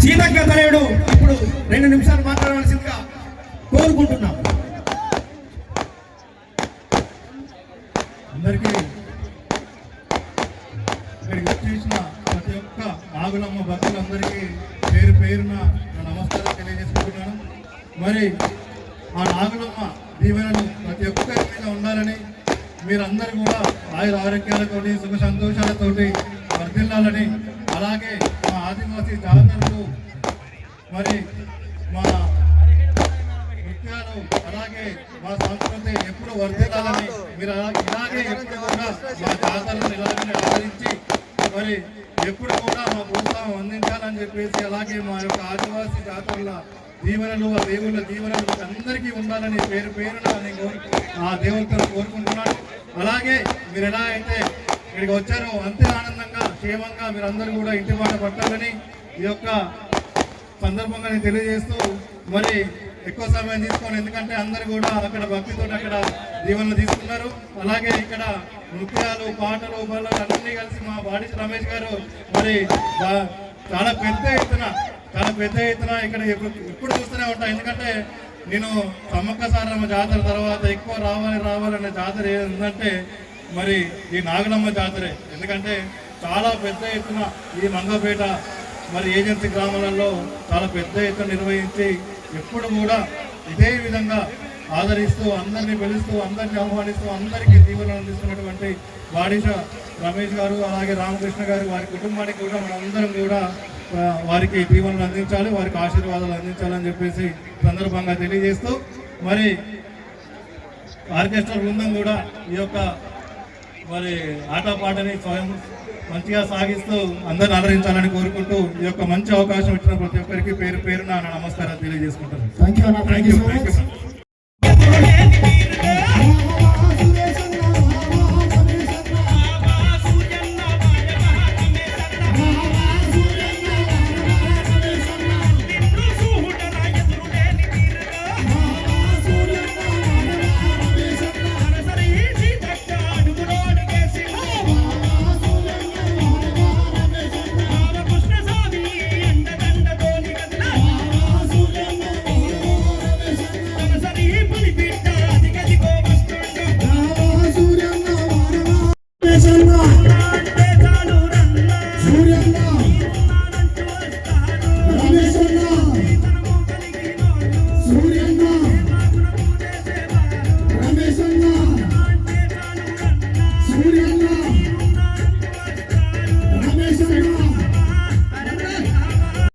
సీతక్క తనయుడు ఇప్పుడు 2 నిమిషాలు మాట్లాడవలసిందిగా కోరుకుంటున్నాం. అందరికీ ఇక్కడికి వచ్చేసిన ప్రతి ఒక్క నాగులమ్మ భక్తులందరికీ పేరు పేరున నమస్కారం తెలియజేసుకుంటున్నాను. మరి ఆ నాగులమ్మ దీవెనలు ప్రతి ఒక్కరి మీద ఉండాలని, మీరందరూ కూడా ఆయుర ఆరోగ్యాలతోటి సుఖ సంతోషాలతోటి వర్ధిల్లాలని, అలాగే మా ఆదివాసీ జాతరలు మరి మా నృత్యాలు అలాగే మా సంస్కృతి ఎప్పుడు వర్ధిల్లాలని, మీరు ఇలాగే ఎప్పుడు కూడా మా జాతరలను ఇలాగే ఆదరించి మరి ఎప్పుడు కూడా మా ప్రోత్సాహం అందించాలని చెప్పేసి, అలాగే మా యొక్క ఆదివాసీ జాతరల దీవెనలు ఆ దేవుళ్ళ దీవెనలు అందరికీ ఉండాలని పేరు పేరున నేను ఆ దేవులతో కోరుకుంటున్నాను. అలాగే మీరు ఎలా అయితే ఇక్కడికి వచ్చారో అంతే ఆనందంగా క్షేమంగా మీరందరూ కూడా ఇంటి మాట పట్టాలని ఈ యొక్క సందర్భంగా నేను తెలియజేస్తూ, మరి ఎక్కువ సమయం తీసుకోను, ఎందుకంటే అందరూ కూడా అక్కడ భక్తితో అక్కడ దీవెనలు తీసుకున్నారు. అలాగే ఇక్కడ నృత్యాలు పాటలు బలాలు అన్నీ కలిసి మా బాడీ రమేష్ గారు మరి చాలా పెద్ద ఎత్తున ఇక్కడ ఎప్పుడు చూస్తూనే ఉంటాను. ఎందుకంటే నేను సమ్మక్క సారమ్మ జాతర తర్వాత ఎక్కువ రావాలనే జాతర ఏంటంటే మరి ఈ నాగులమ్మ జాతరే. ఎందుకంటే చాలా పెద్ద ఎత్తున ఈ మంగపేట మరి ఏజెన్సీ గ్రామాలలో చాలా పెద్ద ఎత్తున నిర్వహించి ఎప్పుడు కూడా ఇదే విధంగా ఆదరిస్తూ అందరినీ పిలుస్తూ అందరినీ ఆహ్వానిస్తూ అందరికీ దీవెనలు అందిస్తున్నటువంటి బాడీష రమేష్ గారు అలాగే రామకృష్ణ గారు వారి కుటుంబానికి కూడా మనందరం కూడా వారికి దీవెనలు అందించాలి, వారికి ఆశీర్వాదాలు అందించాలని చెప్పేసి సందర్భంగా తెలియజేస్తూ, మరి ఆర్కెస్ట్రా బృందం కూడా ఈ యొక్క మరి ఆటపాటని స్వయం మంచిగా సాగిస్తూ అందరిని ఆదరించాలని కోరుకుంటూ ఈ యొక్క మంచి అవకాశం ఇచ్చిన ప్రతి ఒక్కరికి పేరు పేరున నమస్కారాలు తెలియజేసుకుంటాను. Thank you.